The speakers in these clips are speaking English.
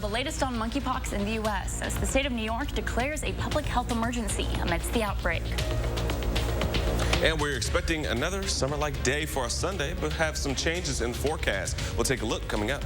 the latest on monkeypox in the U.S. as the state of New York declares a public health emergency amidst the outbreak. And we're expecting another summer-like day for our Sunday, but have some changes in the forecast. We'll take a look coming up.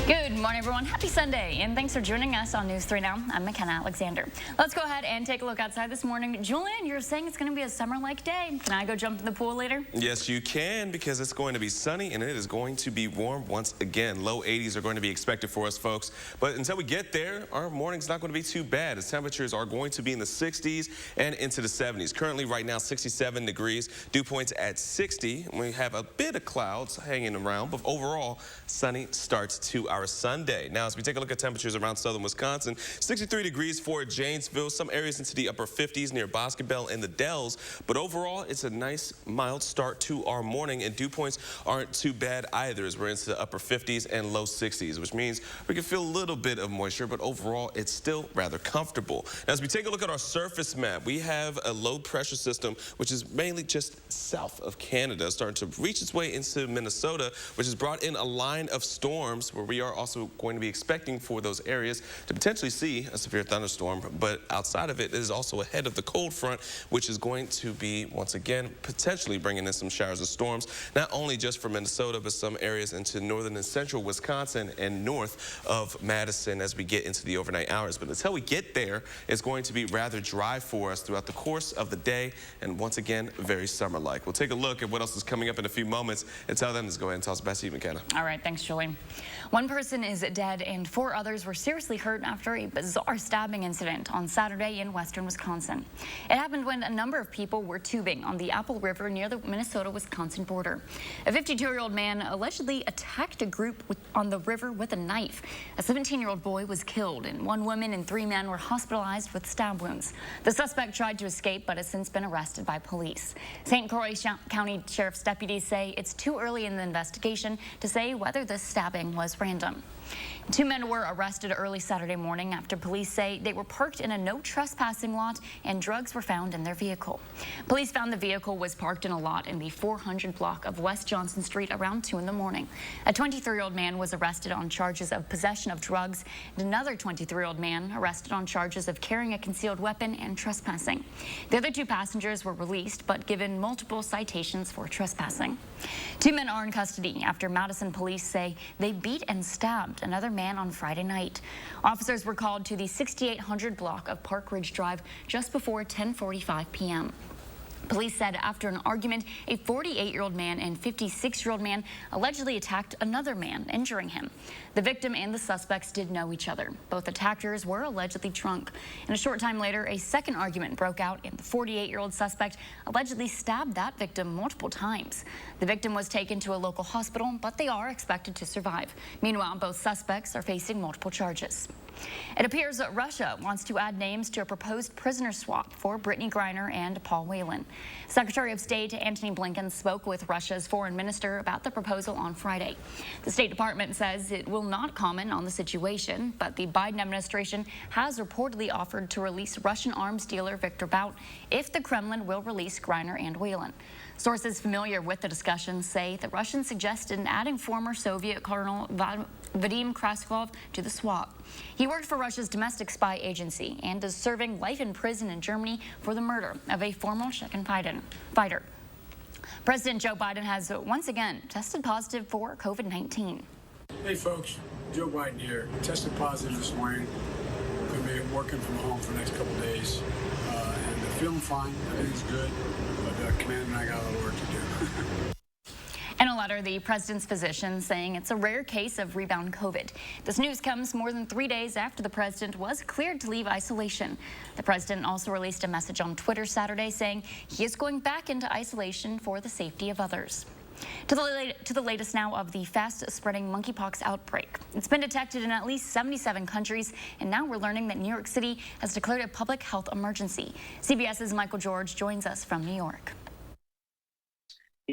Good morning, everyone. Happy Sunday, and thanks for joining us on News 3 Now. I'm McKenna Alexander. Let's go ahead and take a look outside this morning. Julian, you're saying it's going to be a summer-like day. Can I go jump in the pool later? Yes, you can, because it's going to be sunny and it is going to be warm once again. Low 80s are going to be expected for us, folks. But until we get there, our morning's not going to be too bad, as temperatures are going to be in the 60s and into the 70s. Currently, right now, 67 degrees. Dew points at 60. We have a bit of clouds hanging around, but overall, sunny starts to our Sunday. Now, as we take a look at temperatures around southern Wisconsin, 63 degrees for Janesville, some areas into the upper 50s near Boscobel and the Dells. But overall, it's a nice, mild start to our morning, and dew points aren't too bad either, as we're into the upper 50s and low 60s, which means we can feel a little bit of moisture, but overall, it's still rather comfortable. Now, as we take a look at our surface map, we have a low pressure system, which is mainly just south of Canada, starting to reach its way into Minnesota, which has brought in a line of storms where we are also going to be expecting for those areas to potentially see a severe thunderstorm. But outside of it, it is also ahead of the cold front, which is going to be, once again, potentially bringing in some showers of storms, not only just for Minnesota, but some areas into northern and central Wisconsin and north of Madison as we get into the overnight hours. But until we get there, it's going to be rather dry for us throughout the course of the day, and once again, very summer-like. We'll take a look at what else is coming up in a few moments and tell them to go ahead and toss it back to you, McKenna. All right, thanks, Julie. One person is dead and 4 others were seriously hurt after a bizarre stabbing incident on Saturday in western Wisconsin. It happened when a number of people were tubing on the Apple River near the Minnesota-Wisconsin border. A 52-year-old man allegedly attacked a group on the river with a knife. A 17-year-old boy was killed, and 1 woman and 3 men were hospitalized with stab wounds. The suspect tried to escape, but has since been arrested by police. St. Croix County Sheriff's deputies say it's too early in the investigation to say whether this stabbing was random. 2 men were arrested early Saturday morning after police say they were parked in a no trespassing lot and drugs were found in their vehicle. Police found the vehicle was parked in a lot in the 400 block of West Johnson Street around 2 in the morning. A 23-year-old man was arrested on charges of possession of drugs, and another 23-year-old man arrested on charges of carrying a concealed weapon and trespassing. The other 2 passengers were released but given multiple citations for trespassing. 2 men are in custody after Madison police say they beat and stabbed another man on Friday night. Officers were called to the 6800 block of Park Ridge Drive just before 10:45 p.m. Police said after an argument, a 48-year-old man and 56-year-old man allegedly attacked another man, injuring him. The victim and the suspects did know each other. Both attackers were allegedly drunk. And a short time later, a second argument broke out, and the 48-year-old suspect allegedly stabbed that victim multiple times. The victim was taken to a local hospital, but they are expected to survive. Meanwhile, both suspects are facing multiple charges. It appears that Russia wants to add names to a proposed prisoner swap for Brittany Griner and Paul Whalen. Secretary of State Antony Blinken spoke with Russia's foreign minister about the proposal on Friday. The State Department says it will not comment on the situation, but the Biden administration has reportedly offered to release Russian arms dealer Viktor Bout if the Kremlin will release Griner and Whalen. Sources familiar with the discussion say the Russians suggested adding former Soviet Colonel Vadim Kraskov to the swap. He worked for Russia's domestic spy agency and is serving life in prison in Germany for the murder of a former Chechen fighter. President Joe Biden has once again tested positive for COVID-19. Hey folks, Joe Biden here. Tested positive this morning. Going to be working from home for the next couple days. And I'm feeling fine. Everything's good. But Command and I got a lot of work to do. In a letter, the president's physician saying it's a rare case of rebound COVID. This news comes more than 3 days after the president was cleared to leave isolation. The president also released a message on Twitter Saturday saying he is going back into isolation for the safety of others. To the latest now of the fast-spreading monkeypox outbreak. It's been detected in at least 77 countries, and now we're learning that New York City has declared a public health emergency. CBS's Michael George joins us from New York.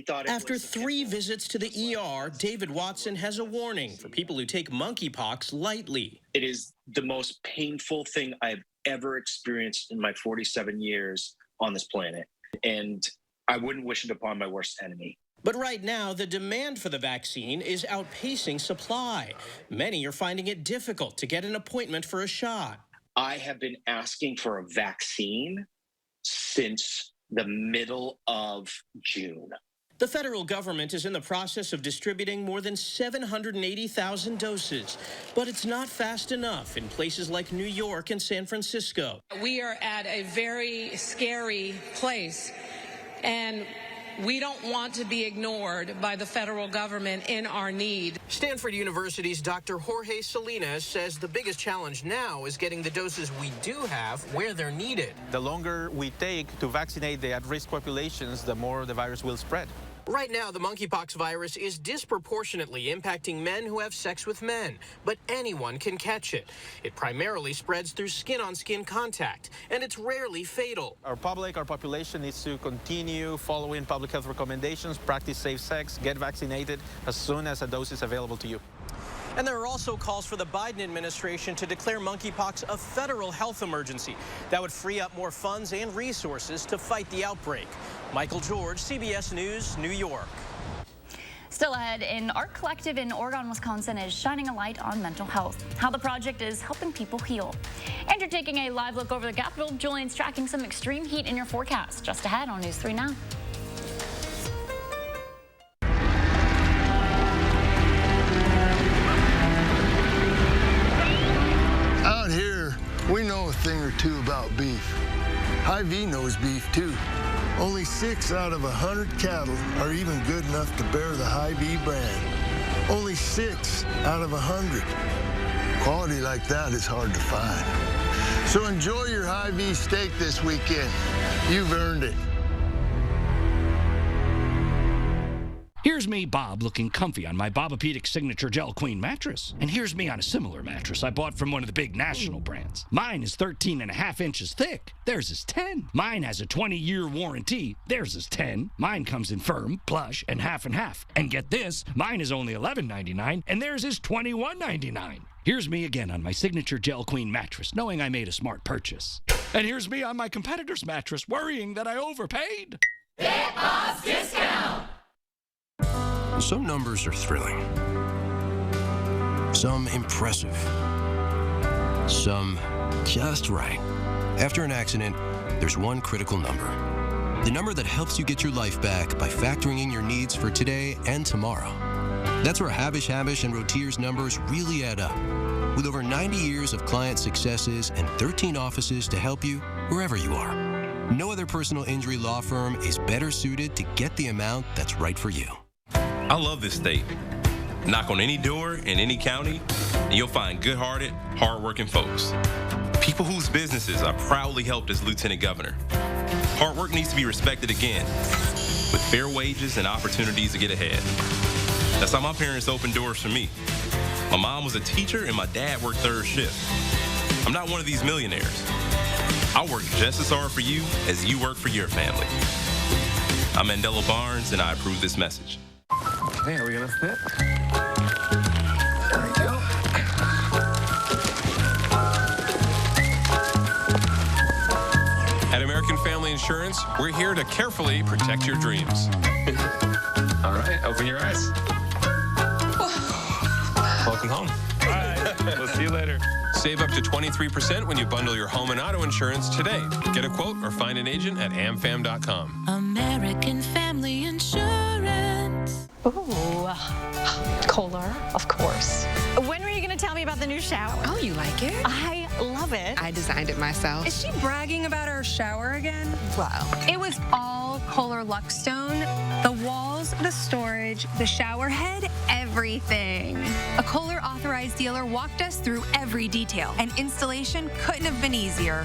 After 3 visits to the ER, David Watson has a warning for people who take monkeypox lightly. It is the most painful thing I've ever experienced in my 47 years on this planet, and I wouldn't wish it upon my worst enemy. But right now, the demand for the vaccine is outpacing supply. Many are finding it difficult to get an appointment for a shot. I have been asking for a vaccine since the middle of June. The federal government is in the process of distributing more than 780,000 doses, but it's not fast enough in places like New York and San Francisco. We are at a very scary place, and we don't want to be ignored by the federal government in our need. Stanford University's Dr. Jorge Salinas says the biggest challenge now is getting the doses we do have where they're needed. The longer we take to vaccinate the at-risk populations, the more the virus will spread. Right now, the monkeypox virus is disproportionately impacting men who have sex with men, but anyone can catch it. It primarily spreads through skin-on-skin contact, and it's rarely fatal. Our population needs to continue following public health recommendations, practice safe sex, get vaccinated as soon as a dose is available to you. And there are also calls for the Biden administration to declare monkeypox a federal health emergency. That would free up more funds and resources to fight the outbreak. Michael George, CBS News, New York. Still ahead, an art collective in Oregon, Wisconsin is shining a light on mental health, how the project is helping people heal. And you're taking a live look over the Capitol. Julian's tracking some extreme heat in your forecast. Just ahead on News 3 Now. Out here, we know a thing or two about beef. Hy-Vee knows beef too. Only 6 out of 100 cattle are even good enough to bear the Hy-Vee brand. Only 6 out of 100. Quality like that is hard to find. So enjoy your Hy-Vee steak this weekend. You've earned it. Here's me, Bob, looking comfy on my Bobapedic Signature Gel Queen mattress. And here's me on a similar mattress I bought from one of the big national brands. Mine is 13.5 inches thick. Theirs is 10. Mine has a 20-year warranty. Theirs is 10. Mine comes in firm, plush, and half and half. And get this, mine is only $11.99, and theirs is $21.99. Here's me again on my Signature Gel Queen mattress, knowing I made a smart purchase. And here's me on my competitor's mattress, worrying that I overpaid. Get Bob's discount! Some numbers are thrilling, some impressive, some just right. After an accident, there's one critical number. The number that helps you get your life back by factoring in your needs for today and tomorrow. That's where Habish and Rotier's numbers really add up. With over 90 years of client successes and 13 offices to help you wherever you are. No other personal injury law firm is better suited to get the amount that's right for you. I love this state. Knock on any door in any county, and you'll find good-hearted, hard-working folks. People whose businesses I proudly helped as Lieutenant Governor. Hard work needs to be respected again, with fair wages and opportunities to get ahead. That's how my parents opened doors for me. My mom was a teacher, and my dad worked third shift. I'm not one of these millionaires. I work just as hard for you as you work for your family. I'm Mandela Barnes, and I approve this message. Okay, are we gonna fit? There we go. At American Family Insurance, we're here to carefully protect your dreams. All right, open your eyes. Welcome home. All right, we'll see you later. Save up to 23% when you bundle your home and auto insurance today. Get a quote or find an agent at amfam.com. American Family Insurance. Ooh, Kohler, of course. When were you going to tell me about the new shower? Oh, you like it? I love it. I designed it myself. Is she bragging about our shower again? Wow. It was all Kohler Luxstone. The walls, the storage, the shower head, everything. A Kohler authorized dealer walked us through every detail, and installation couldn't have been easier.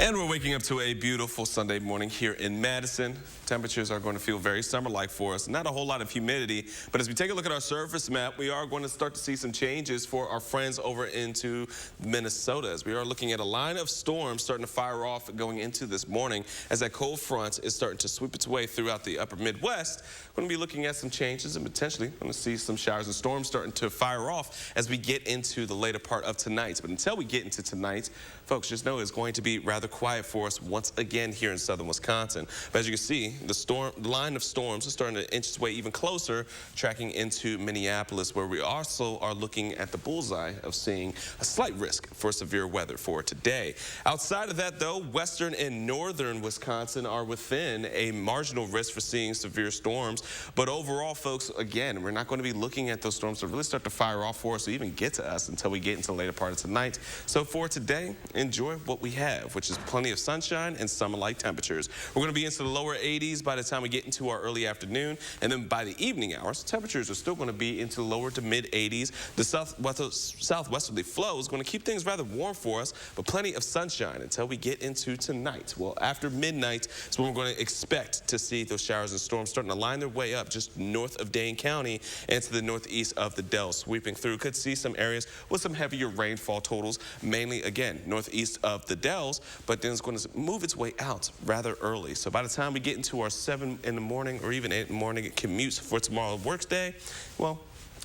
And we're waking up to a beautiful Sunday morning here in Madison. Temperatures are going to feel very summer-like for us. Not a whole lot of humidity, but as we take a look at our surface map, we are going to start to see some changes for our friends over into Minnesota, as we are looking at a line of storms starting to fire off going into this morning as that cold front is starting to sweep its way throughout the upper Midwest. We're going to be looking at some changes and potentially going to see some showers and storms starting to fire off as we get into the later part of tonight. But until we get into tonight, folks, just know it's going to be rather quiet for us once again here in southern Wisconsin. But as you can see, the line of storms is starting to inch its way even closer, tracking into Minneapolis, where we also are looking at the bullseye of seeing a slight risk for severe weather for today. Outside of that, though, western and northern Wisconsin are within a marginal risk for seeing severe storms. But overall, folks, again, we're not going to be looking at those storms to really start to fire off for us or even get to us until we get into the later part of tonight. So for today, enjoy what we have, which is plenty of sunshine and summer-like temperatures. We're going to be into the lower 80s by the time we get into our early afternoon, and then by the evening hours, temperatures are still going to be into the lower to mid 80s. The southwesterly flow is going to keep things rather warm for us, but plenty of sunshine until we get into tonight. Well, after midnight is when we're going to expect to see those showers and storms starting to line their way up just north of Dane County and to the northeast of the Dells, sweeping through. Could see some areas with some heavier rainfall totals, mainly, again, northeast of the Dells, but then it's going to move its way out rather early. So by the time we get into our 7 in the morning or even 8 in the morning commutes for tomorrow's work day, well,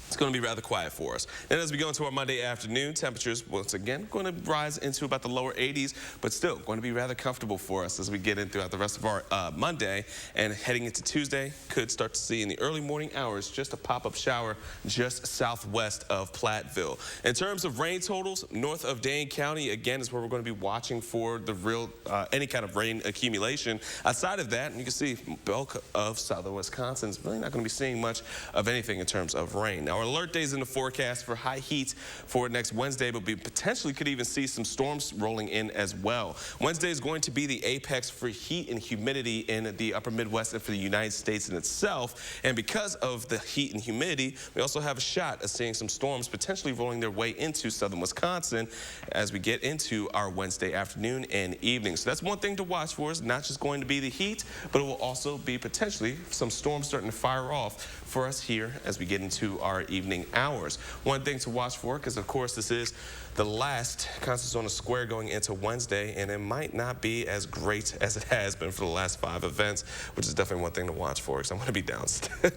it's going to be rather quiet for us. And as we go into our Monday afternoon, temperatures, once again, going to rise into about the lower 80s, but still going to be rather comfortable for us as we get in throughout the rest of our Monday. And heading into Tuesday, could start to see in the early morning hours just a pop-up shower just southwest of Platteville. In terms of rain totals, north of Dane County, again, is where we're going to be watching for the real, any kind of rain accumulation. Outside of that, you can see bulk of southern Wisconsin is really not going to be seeing much of anything in terms of rain. Now, our alert days in the forecast for high heat for next Wednesday, but we potentially could even see some storms rolling in as well. Wednesday is going to be the apex for heat and humidity in the upper Midwest and for the United States in itself. And because of the heat and humidity, we also have a shot of seeing some storms potentially rolling their way into southern Wisconsin as we get into our Wednesday afternoon and evening. So that's one thing to watch for. It's not just going to be the heat, but it will also be potentially some storms starting to fire off for us here as we get into our evening hours. One thing to watch for, because of course this is the last Constitutional Square going into Wednesday, and it might not be as great as it has been for the last 5 events, which is definitely one thing to watch for, because I'm going to be down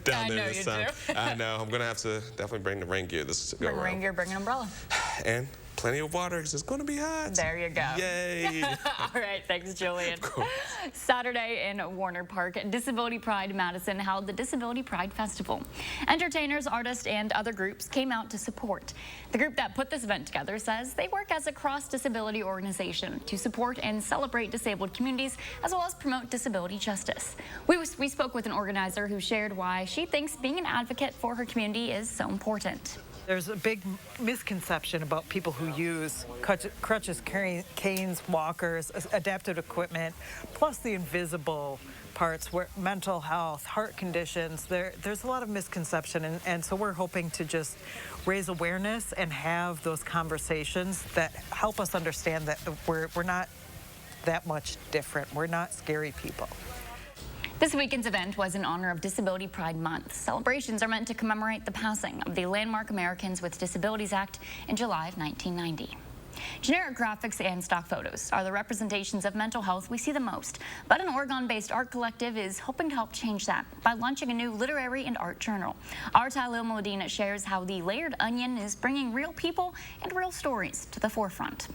there this time. I know. I'm going to have to definitely bring the rain gear this go around. Bring rain gear, bring an umbrella. And plenty of water because it's going to be hot. There you go. Yay. All right, thanks, Julian. Saturday in Warner Park, Disability Pride Madison held the Disability Pride Festival. Entertainers, artists, and other groups came out to support. The group that put this event together says they work as a cross-disability organization to support and celebrate disabled communities as well as promote disability justice. We spoke with an organizer who shared why she thinks being an advocate for her community is so important. There's a big misconception about people who use crutches, canes, walkers, adaptive equipment, plus the invisible parts where mental health, heart conditions, there's a lot of misconception, and so we're hoping to just raise awareness and have those conversations that help us understand that we're not that much different. We're not scary people. This weekend's event was in honor of Disability Pride Month. Celebrations are meant to commemorate the passing of the landmark Americans with Disabilities Act in July of 1990. Generic graphics and stock photos are the representations of mental health we see the most, but an Oregon-based art collective is hoping to help change that by launching a new literary and art journal. Our Tylil Medina shares how the Layered Onion is bringing real people and real stories to the forefront.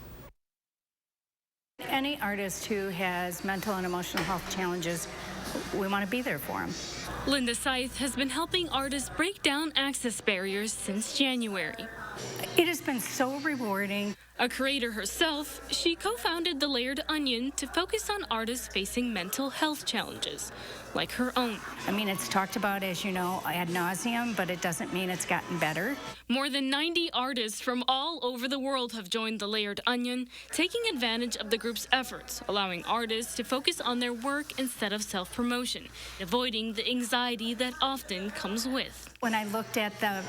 Any artist who has mental and emotional health challenges, we want to be there for them. Linda Scythe has been helping artists break down access barriers since January. It has been so rewarding. A creator herself, she co-founded The Layered Onion to focus on artists facing mental health challenges, like her own. I mean, it's talked about, as you know, ad nauseum, but it doesn't mean it's gotten better. More than 90 artists from all over the world have joined The Layered Onion, taking advantage of the group's efforts, allowing artists to focus on their work instead of self-promotion, avoiding the anxiety that often comes with. When I looked at the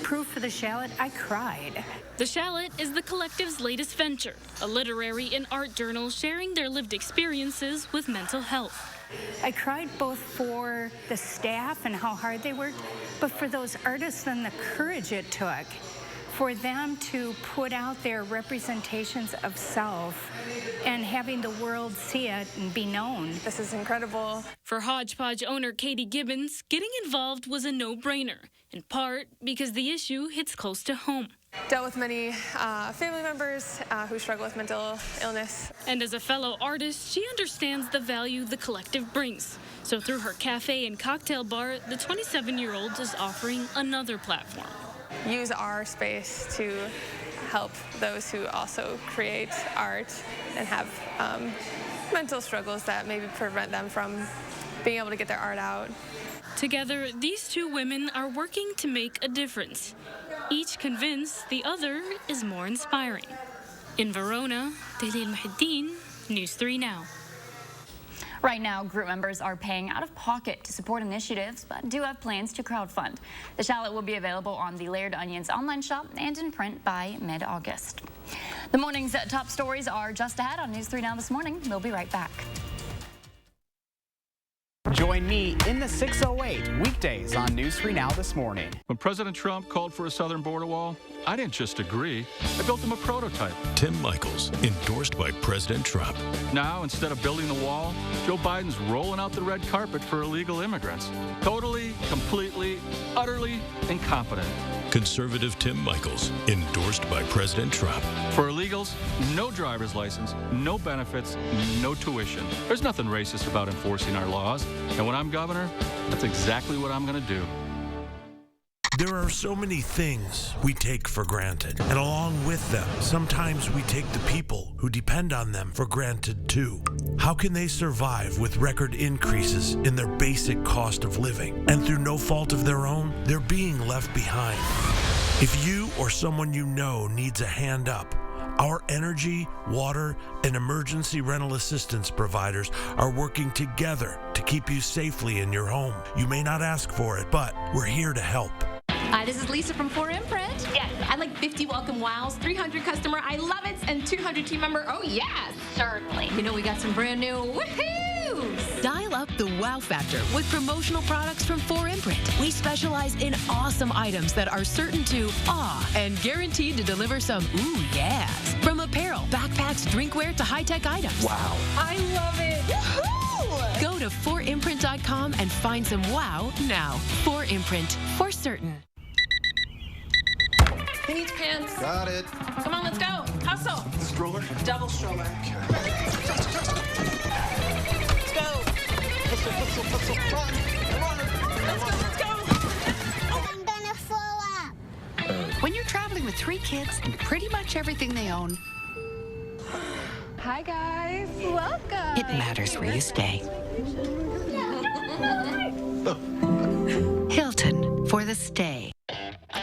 proof for the shallot, I cried. The shallot Ballot is the collective's latest venture, a literary and art journal sharing their lived experiences with mental health. I cried both for the staff and how hard they worked, but for those artists and the courage it took for them to put out their representations of self and having the world see it and be known. This is incredible. For Hodgepodge owner Katie Gibbons, getting involved was a no-brainer, in part because the issue hits close to home. Dealt with many family members who struggle with mental illness. And as a fellow artist, she understands the value the collective brings. So through her cafe and cocktail bar, the 27-year-old is offering another platform. Use our space to help those who also create art and have mental struggles that maybe prevent them from being able to get their art out. Together, these two women are working to make a difference, each convinced the other is more inspiring. In Verona, Dalil Muhiddin, News 3 Now. Right now, group members are paying out of pocket to support initiatives, but do have plans to crowdfund. The shallot will be available on the Laird Onions online shop and in print by mid-August. The morning's top stories are just ahead on News 3 Now this morning. We'll be right back. Join me in the 608 weekdays on News 3 Now this morning. When President Trump called for a southern border wall, I didn't just agree. I built him a prototype. Tim Michaels, endorsed by President Trump. Now, instead of building the wall, Joe Biden's rolling out the red carpet for illegal immigrants. Totally, completely, utterly incompetent. Conservative Tim Michaels, endorsed by President Trump. For illegals, no driver's license, no benefits, no tuition. There's nothing racist about enforcing our laws. And when I'm governor, that's exactly what I'm going to do. There are so many things we take for granted, and along with them, sometimes we take the people who depend on them for granted too. How can they survive with record increases in their basic cost of living? And through no fault of their own, they're being left behind. If you or someone you know needs a hand up, our energy, water, and emergency rental assistance providers are working together to keep you safely in your home. You may not ask for it, but we're here to help. Hi, this is Lisa from 4Imprint. Yes. I like 50 welcome wows, 300 customer I love it, and 200 team member oh yes. Certainly. You know we got some brand new woohoos. Dial up the wow factor with promotional products from 4Imprint. We specialize in awesome items that are certain to awe and guaranteed to deliver some ooh yes. From apparel, backpacks, drinkware to high-tech items. Wow. I love it. Woohoo! Go to 4imprint.com and find some wow now. 4Imprint, for certain. Who needs pants? Got it. Come on, let's go. Hustle. Stroller? Double stroller. Let's go. Hustle. Come on. Let's go. I'm gonna fall up. When you're traveling with 3 kids and pretty much everything they own, Hi, guys. Welcome. it matters where you stay. Hilton for the stay.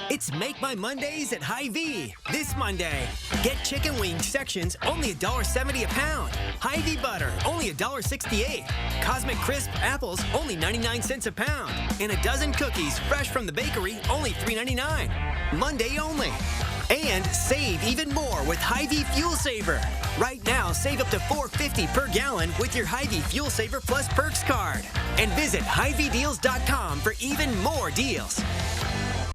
It's Make My Mondays at Hy-Vee. This Monday, get chicken wing sections only $1.70 a pound. Hy-Vee butter only $1.68. Cosmic Crisp apples only 99 cents a pound. And a dozen cookies fresh from the bakery only $3.99. Monday only. And save even more with Hy-Vee Fuel Saver. Right now, save up to $4.50 per gallon with your Hy-Vee Fuel Saver Plus Perks card. And visit HyVeeDeals.com for even more deals.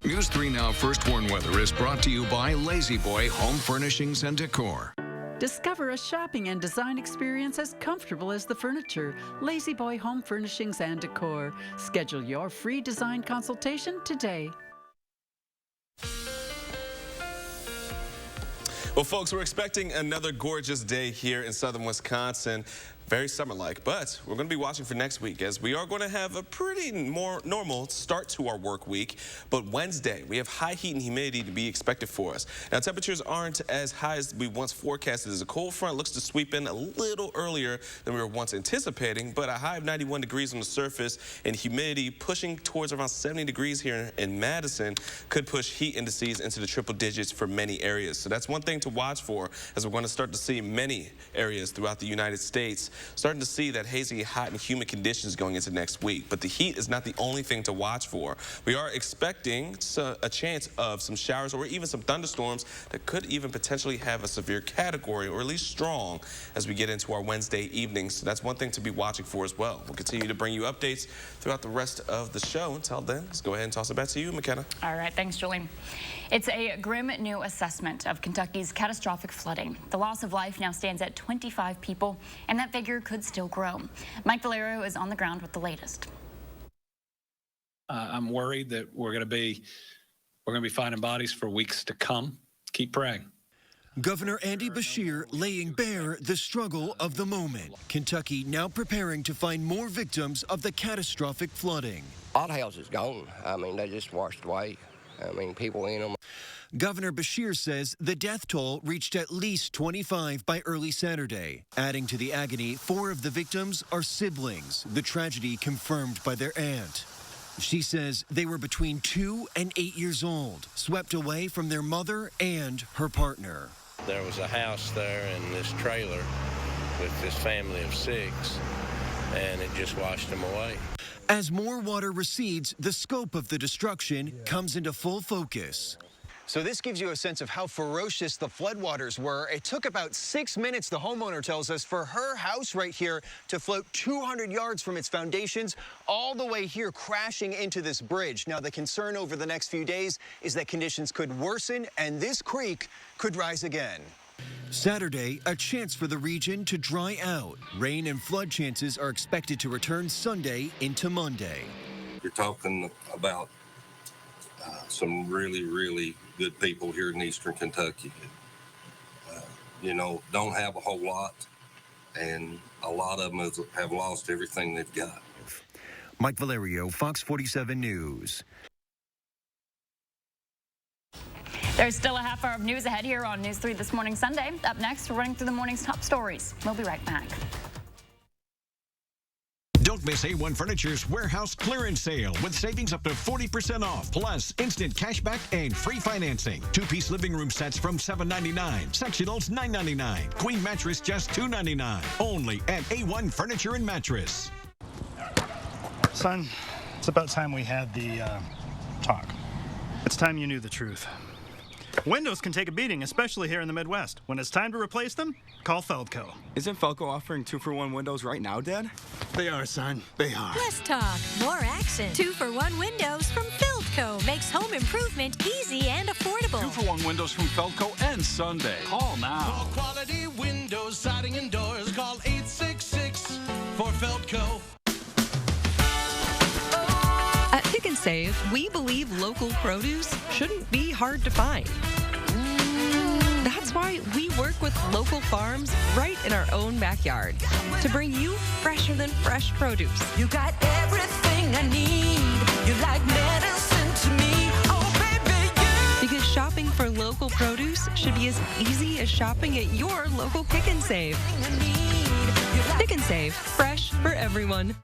News 3 Now First Warn Weather is brought to you by Lazy Boy Home Furnishings and Decor. Discover a shopping and design experience as comfortable as the furniture. Lazy Boy Home Furnishings and Decor. Schedule your free design consultation today. Well, folks, we're expecting another gorgeous day here in southern Wisconsin. Very summer-like, but we're going to be watching for next week as we are going to have a pretty more normal start to our work week. But Wednesday, we have high heat and humidity to be expected for us. Now, temperatures aren't as high as we once forecasted as a cold front looks to sweep in a little earlier than we were once anticipating, but a high of 91 degrees on the surface and humidity pushing towards around 70 degrees here in Madison could push heat indices into the triple digits for many areas. So that's one thing to watch for as we're going to start to see many areas throughout the United States starting to see that hazy, hot, and humid conditions going into next week. But the heat is not the only thing to watch for. We are expecting a chance of some showers or even some thunderstorms that could even potentially have a severe category, or at least strong, as we get into our Wednesday evenings. So that's one thing to be watching for as well. We'll continue to bring you updates throughout the rest of the show. Until then, let's go ahead and toss it back to you, McKenna. All right, thanks, Julie. It's a grim new assessment of Kentucky's catastrophic flooding. The loss of life now stands at 25 people, and that figure could still grow. Mike Valerio is on the ground with the latest. I'm worried that we're going to be finding bodies for weeks to come. Keep praying. Governor Andy Beshear laying bare the struggle of the moment. Kentucky now preparing to find more victims of the catastrophic flooding. A lot of houses gone. I mean, they just washed away. I mean, people in them. Governor Beshear says the death toll reached at least 25 by early Saturday. Adding to the agony, 4 of the victims are siblings, the tragedy confirmed by their aunt. She says they were between 2 and 8 years old, swept away from their mother and her partner. There was a house there and this trailer with this family of 6, and it just washed them away. As more water recedes, the scope of the destruction comes into full focus. So this gives you a sense of how ferocious the floodwaters were. It took about 6 minutes, the homeowner tells us, for her house right here to float 200 yards from its foundations all the way here, crashing into this bridge. Now, the concern over the next few days is that conditions could worsen and this creek could rise again. Saturday, a chance for the region to dry out. Rain and flood chances are expected to return Sunday into Monday. You're talking about some really, really good people here in Eastern Kentucky. You know, don't have a whole lot, and a lot of them have lost everything they've got. Mike Valerio, Fox 47 News. There's still a half hour of news ahead here on News 3 This Morning Sunday. Up next, we're running through the morning's top stories. We'll be right back. Don't miss A1 Furniture's warehouse clearance sale with savings up to 40% off, plus instant cashback and free financing. 2-piece living room sets from $7.99, sectionals $9.99, queen mattress just $2.99. Only at A1 Furniture and Mattress. Son, it's about time we had the talk. It's time you knew the truth. Windows can take a beating, especially here in the Midwest. When it's time to replace them, call Feldco. Isn't Feldco offering 2-for-1 windows right now, Dad? They are, son. They are. Less talk, more action. 2-for-1 windows from Feldco makes home improvement easy and affordable. 2-for-1 windows from Feldco and Sunday. Call now. Call quality windows, siding, and doors. Call 866 for Feldco. At Pick and Save, we believe local produce shouldn't be hard to find. That's why we work with local farms right in our own backyard to bring you fresher than fresh produce. You got everything I need. You're like medicine to me. Oh, baby, you. Because shopping for local produce should be as easy as shopping at your local Pick and Save. Pick and Save, fresh for everyone.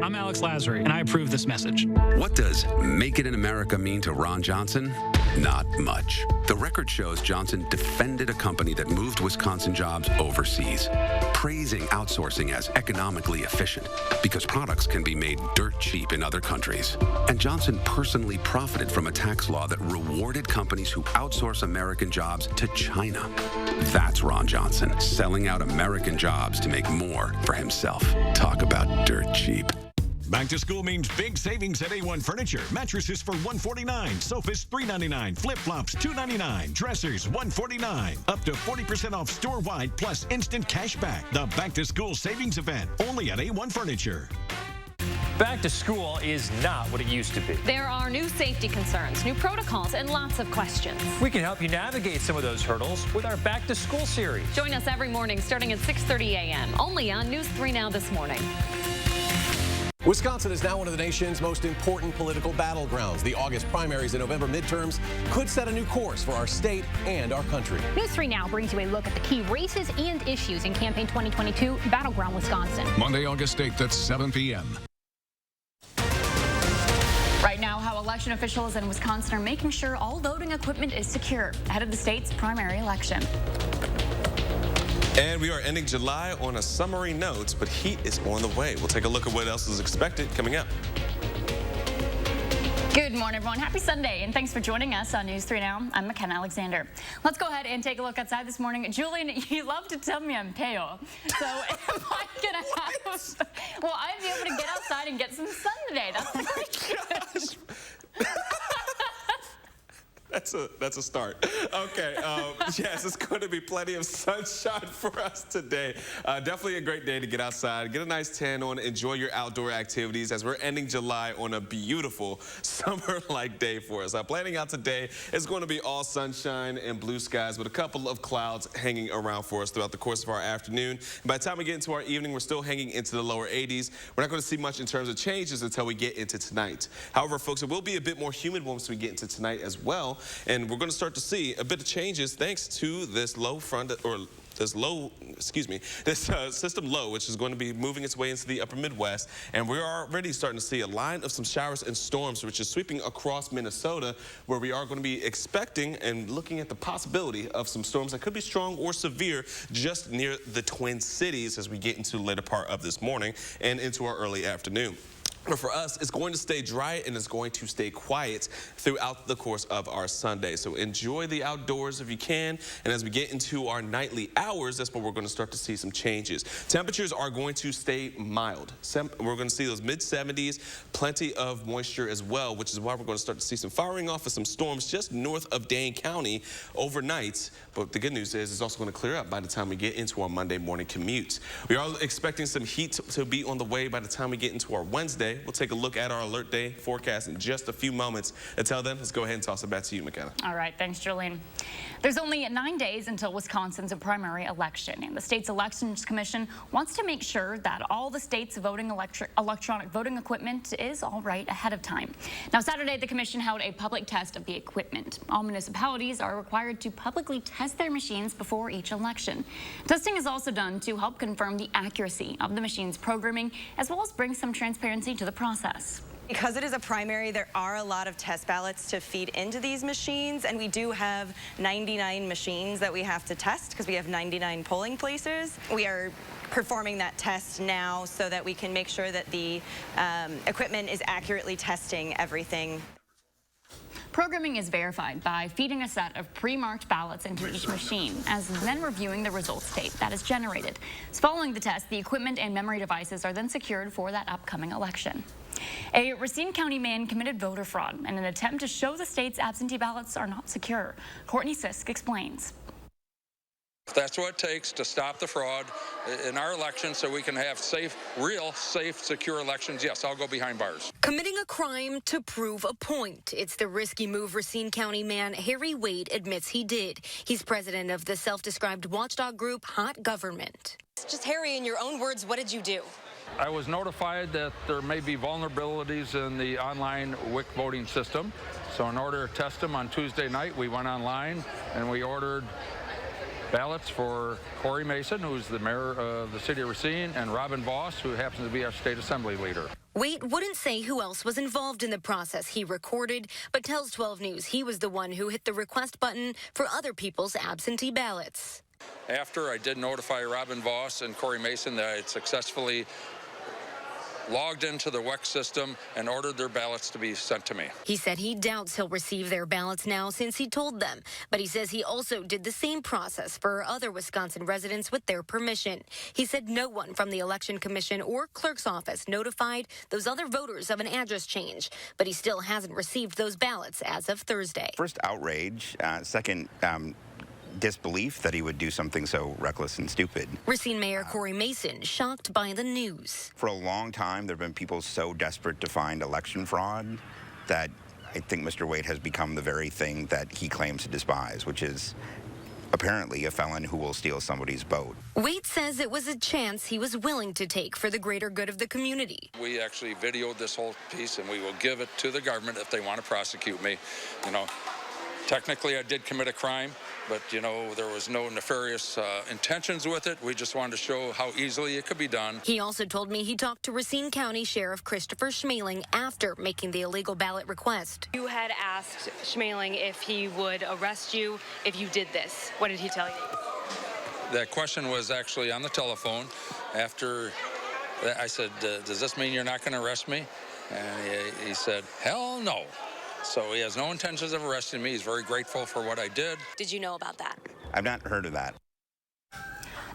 I'm Alex Lazary, and I approve this message. What does Make It in America mean to Ron Johnson? Not much. The record shows Johnson defended a company that moved Wisconsin jobs overseas, praising outsourcing as economically efficient because products can be made dirt cheap in other countries. And Johnson personally profited from a tax law that rewarded companies who outsource American jobs to China. That's Ron Johnson, selling out American jobs to make more for himself. Talk about dirt cheap. Back to school means big savings at A1 Furniture. Mattresses for $149, sofas $399, flip-flops $299, dressers $149. Up to 40% off store-wide plus instant cash back. The back to school savings event only at A1 Furniture. Back to school is not what it used to be. There are new safety concerns, new protocols, and lots of questions. We can help you navigate some of those hurdles with our Back to School series. Join us every morning starting at 6:30 a.m. only on News 3 Now this morning. Wisconsin is now one of the nation's most important political battlegrounds. The August primaries and November midterms could set a new course for our state and our country. News 3 Now brings you a look at the key races and issues in campaign 2022 Battleground Wisconsin. Monday, August 8th at 7 p.m. Right now, how election officials in Wisconsin are making sure all voting equipment is secure ahead of the state's primary election. And we are ending July on a summery note, but heat is on the way. We'll take a look at what else is expected coming up. Good morning, everyone. Happy Sunday, and thanks for joining us on News 3 Now. I'm McKenna Alexander. Let's go ahead and take a look outside this morning. Julian, you love to tell me I'm pale. So am I going to have... Well, I'd be able to get outside and get some sun today. That's pretty good. That's a start. Okay, yes, it's going to be plenty of sunshine for us today. Definitely a great day to get outside, get a nice tan on, enjoy your outdoor activities as we're ending July on a beautiful summer-like day for us. Planning out today is going to be all sunshine and blue skies with a couple of clouds hanging around for us throughout the course of our afternoon. And by the time we get into our evening, we're still hanging into the lower 80s. We're not going to see much in terms of changes until we get into tonight. However, folks, it will be a bit more humid once we get into tonight as well. And we're going to start to see a bit of changes thanks to this low front, or this system low, which is going to be moving its way into the upper Midwest. And we're already starting to see a line of some showers and storms, which is sweeping across Minnesota, where we are going to be expecting and looking at the possibility of some storms that could be strong or severe just near the Twin Cities as we get into the later part of this morning and into our early afternoon. But for us, it's going to stay dry and it's going to stay quiet throughout the course of our Sunday. So enjoy the outdoors if you can. And as we get into our nightly hours, that's when we're going to start to see some changes. Temperatures are going to stay mild. We're going to see those mid-70s, plenty of moisture as well, which is why we're going to start to see some firing off of some storms just north of Dane County overnight. But the good news is it's also going to clear up by the time we get into our Monday morning commute. We are expecting some heat to be on the way by the time we get into our Wednesday. We'll take a look at our alert day forecast in just a few moments. Until then, let's go ahead and toss it back to you, McKenna. All right, thanks, Julian. There's only 9 days until Wisconsin's primary election, and the state's Elections Commission wants to make sure that all the state's electronic voting equipment is all right ahead of time. Now, Saturday, the commission held a public test of the equipment. All municipalities are required to publicly test their machines before each election. Testing is also done to help confirm the accuracy of the machine's programming, as well as bring some transparency to the process. Because it is a primary, there are a lot of test ballots to feed into these machines, and we do have 99 machines that we have to test because we have 99 polling places. We are performing that test now so that we can make sure that the equipment is accurately testing everything. Programming is verified by feeding a set of pre-marked ballots into each machine, as then reviewing the results tape that is generated. So following the test, the equipment and memory devices are then secured for that upcoming election. A Racine County man committed voter fraud in an attempt to show the state's absentee ballots are not secure. Courtney Sisk explains. That's what it takes to stop the fraud in our election so we can have safe, real, safe, secure elections. Yes, I'll go behind bars. Committing a crime to prove a point. It's the risky move Racine County man Harry Wade admits he did. He's president of the self-described watchdog group Hot Government. Just Harry, in your own words, what did you do? I was notified that there may be vulnerabilities in the online WIC voting system. So in order to test them on Tuesday night, we went online and we ordered ballots for Corey Mason, who's the mayor of the city of Racine, and Robin Voss, who happens to be our state assembly leader. Wade wouldn't say who else was involved in the process he recorded, but tells 12 News he was the one who hit the request button for other people's absentee ballots. After I did notify Robin Voss and Corey Mason that I had successfully logged into the WEC system and ordered their ballots to be sent to me. He said he doubts he'll receive their ballots now since he told them, but he says he also did the same process for other Wisconsin residents with their permission. He said no one from the Election Commission or clerk's office notified those other voters of an address change, but he still hasn't received those ballots as of Thursday. First, outrage. Second, disbelief that he would do something so reckless and stupid. Racine Mayor Corey Mason shocked by the news. For a long time, there have been people so desperate to find election fraud that I think Mr. Wade has become the very thing that he claims to despise, which is apparently a felon who will steal somebody's boat. Wade says it was a chance he was willing to take for the greater good of the community. We actually videoed this whole piece, and we will give it to the government if they want to prosecute me. You know, technically I did commit a crime, but, you know, there was no nefarious intentions with it. We just wanted to show how easily it could be done. He also told me he talked to Racine County Sheriff Christopher Schmeling after making the illegal ballot request. You had asked Schmeling if he would arrest you if you did this. What did he tell you? That question was actually on the telephone. After I said, does this mean you're not going to arrest me? And he said, hell no. So he has no intentions of arresting me. He's very grateful for what I did. Did you know about that? I've not heard of that.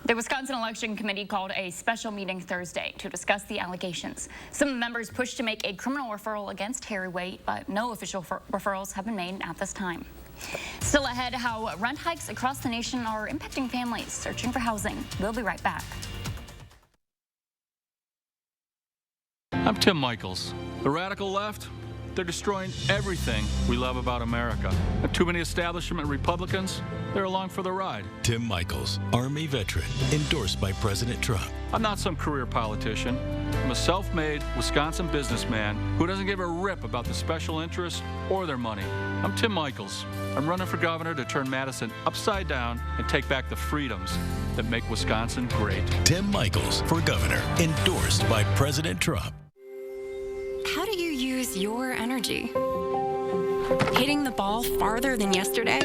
The Wisconsin Election Committee called a special meeting Thursday to discuss the allegations. Some members pushed to make a criminal referral against Harry Wade, but no official referrals have been made at this time. Still ahead, how rent hikes across the nation are impacting families searching for housing. We'll be right back. I'm Tim Michaels. The radical left, they're destroying everything we love about America. And too many establishment Republicans, they're along for the ride. Tim Michaels, Army veteran, endorsed by President Trump. I'm not some career politician. I'm a self-made Wisconsin businessman who doesn't give a rip about the special interests or their money. I'm Tim Michaels. I'm running for governor to turn Madison upside down and take back the freedoms that make Wisconsin great. Tim Michaels for governor, endorsed by President Trump. How do you use your energy? Hitting the ball farther than yesterday?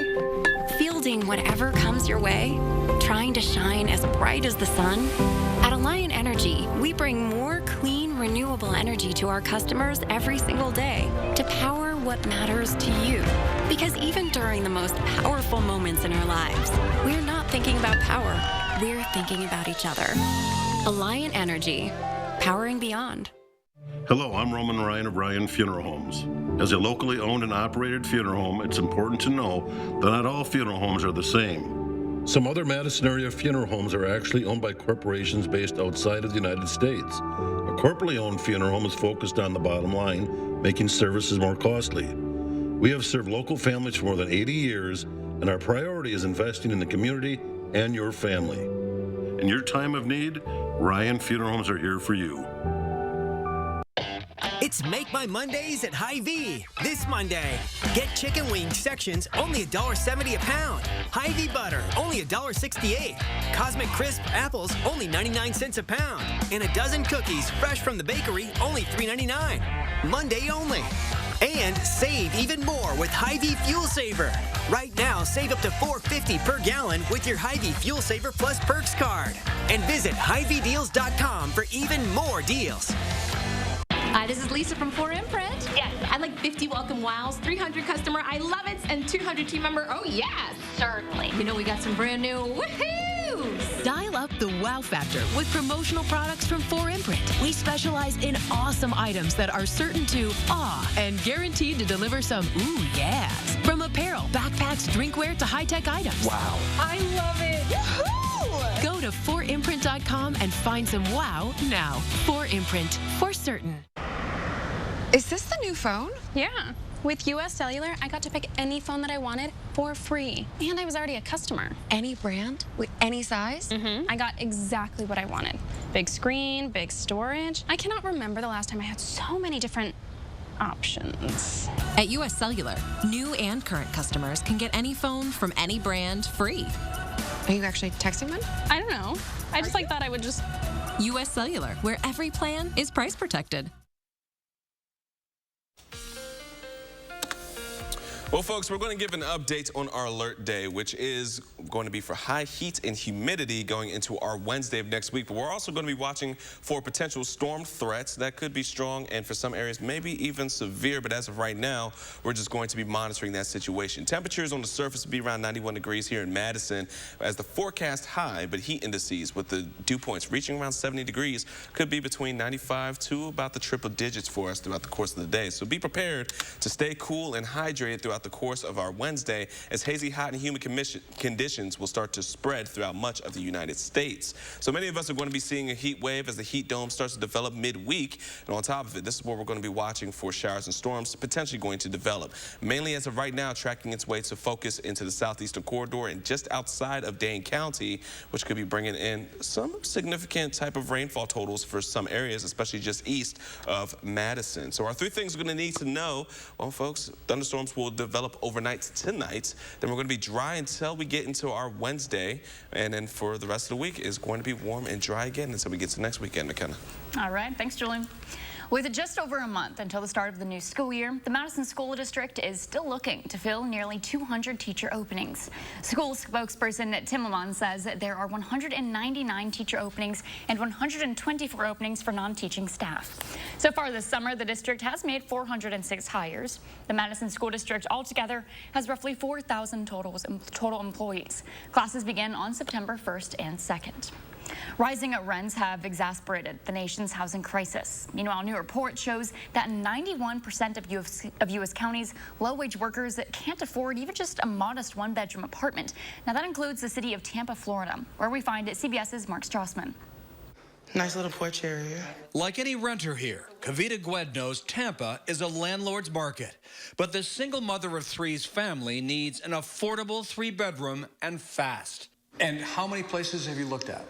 Fielding whatever comes your way? Trying to shine as bright as the sun? At Alliant Energy, we bring more clean, renewable energy to our customers every single day to power what matters to you. Because even during the most powerful moments in our lives, we're not thinking about power, we're thinking about each other. Alliant Energy, powering beyond. Hello, I'm Roman Ryan of Ryan Funeral Homes. As a locally owned and operated funeral home, it's important to know that not all funeral homes are the same. Some other Madison area funeral homes are actually owned by corporations based outside of the United States. A corporately owned funeral home is focused on the bottom line, making services more costly. We have served local families for more than 80 years, and our priority is investing in the community and your family. In your time of need, Ryan Funeral Homes are here for you. It's Make My Mondays at Hy-Vee. This Monday, get chicken wing sections only $1.70 a pound. Hy-Vee butter only $1.68. Cosmic Crisp apples only 99 cents a pound. And a dozen cookies fresh from the bakery only $3.99. Monday only. And save even more with Hy-Vee Fuel Saver. Right now, save up to $4.50 per gallon with your Hy-Vee Fuel Saver Plus Perks card. And visit HyVeeDeals.com for even more deals. Hi, this is Lisa from 4Imprint. Yes. I'd like 50 welcome wows, 300 customer I love it, and 200 team member oh yes. Certainly. You know we got some brand new woohoos. Dial up the wow factor with promotional products from 4Imprint. We specialize in awesome items that are certain to awe and guaranteed to deliver some ooh yes. From apparel, backpacks, drinkware to high-tech items. Wow. I love it. Woohoo! Go to 4imprint.com and find some wow now. 4Imprint, for certain. Is this the new phone? Yeah. With US Cellular, I got to pick any phone that I wanted for free. And I was already a customer. Any brand? With any size? Mm-hmm. I got exactly what I wanted. Big screen, big storage. I cannot remember the last time I had so many different options. At US Cellular, new and current customers can get any phone from any brand free. Are you actually texting them? I don't know. I just thought I would just... US Cellular, where every plan is price protected. Well, folks, we're going to give an update on our alert day, which is going to be for high heat and humidity going into our Wednesday of next week. But we're also going to be watching for potential storm threats that could be strong and for some areas maybe even severe. But as of right now, we're just going to be monitoring that situation. Temperatures on the surface will be around 91 degrees here in Madison as the forecast high, but heat indices with the dew points reaching around 70 degrees could be between 95 to about the triple digits for us throughout the course of the day. So be prepared to stay cool and hydrated throughout throughout the course of our Wednesday as hazy, hot, and humid conditions will start to spread throughout much of the United States. So many of us are going to be seeing a heat wave as the heat dome starts to develop midweek. And on top of it, this is where we're going to be watching for showers and storms potentially going to develop. Mainly as of right now, tracking its way to focus into the southeastern corridor and just outside of Dane County, which could be bringing in some significant type of rainfall totals for some areas, especially just east of Madison. So our three things we're going to need to know, well, folks, thunderstorms will develop overnight tonight. Then we're going to be dry until we get into our Wednesday. And then for the rest of the week is going to be warm and dry again until we get to next weekend, McKenna. All right. Thanks, Julian. With just over a month until the start of the new school year, the Madison School District is still looking to fill nearly 200 teacher openings. School spokesperson Tim Lamont says that there are 199 teacher openings and 124 openings for non-teaching staff. So far this summer, the district has made 406 hires. The Madison School District altogether has roughly 4,000 total employees. Classes begin on September 1st and 2nd. Rising rents have exacerbated the nation's housing crisis. Meanwhile, a new report shows that 91% of U.S. counties, low-wage workers can't afford even just a modest one-bedroom apartment. Now, that includes the city of Tampa, Florida, where we find CBS's Mark Strassman. Nice little porch area. Like any renter here, Kavita Gwed knows Tampa is a landlord's market. But the single mother of three's family needs an affordable three-bedroom and fast. And how many places have you looked at?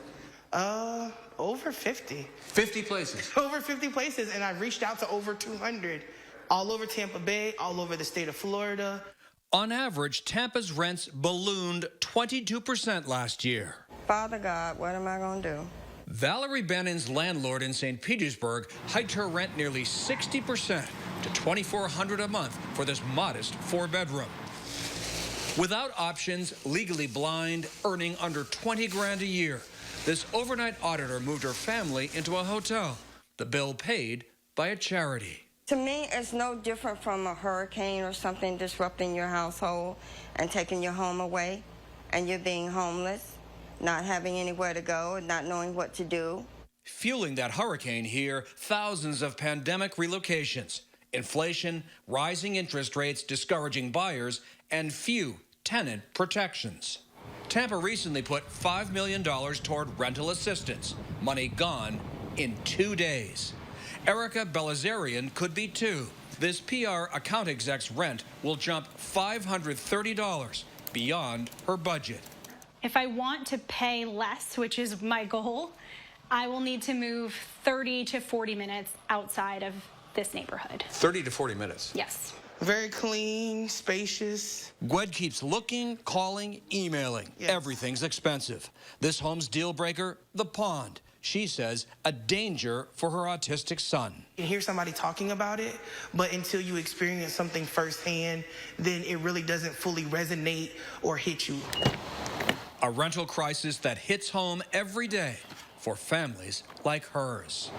Over 50. 50 places? Over 50 places, and I've reached out to over 200. All over Tampa Bay, all over the state of Florida. On average, Tampa's rents ballooned 22% last year. Father God, what am I going to do? Valerie Bannon's landlord in St. Petersburg hiked her rent nearly 60% to $2,400 a month for this modest four-bedroom. Without options, legally blind, earning under 20 grand a year, this overnight auditor moved her family into a hotel, the bill paid by a charity. To me, it's no different from a hurricane or something disrupting your household and taking your home away, and you're being homeless, not having anywhere to go, and not knowing what to do. Fueling that hurricane here, thousands of pandemic relocations, inflation, rising interest rates discouraging buyers, and few tenant protections. Tampa recently put $5 million toward rental assistance, money gone in 2 days. Erica Belazarian could be too. This PR account exec's rent will jump $530 beyond her budget. If I want to pay less, which is my goal, I will need to move 30 to 40 minutes outside of this neighborhood. 30 to 40 minutes? Yes. Very clean, spacious. Gwed keeps looking, calling, emailing. Yes. Everything's expensive. This home's deal breaker, the pond. She says a danger for her autistic son. You hear somebody talking about it, but until you experience something firsthand, then it really doesn't fully resonate or hit you. A rental crisis that hits home every day for families like hers.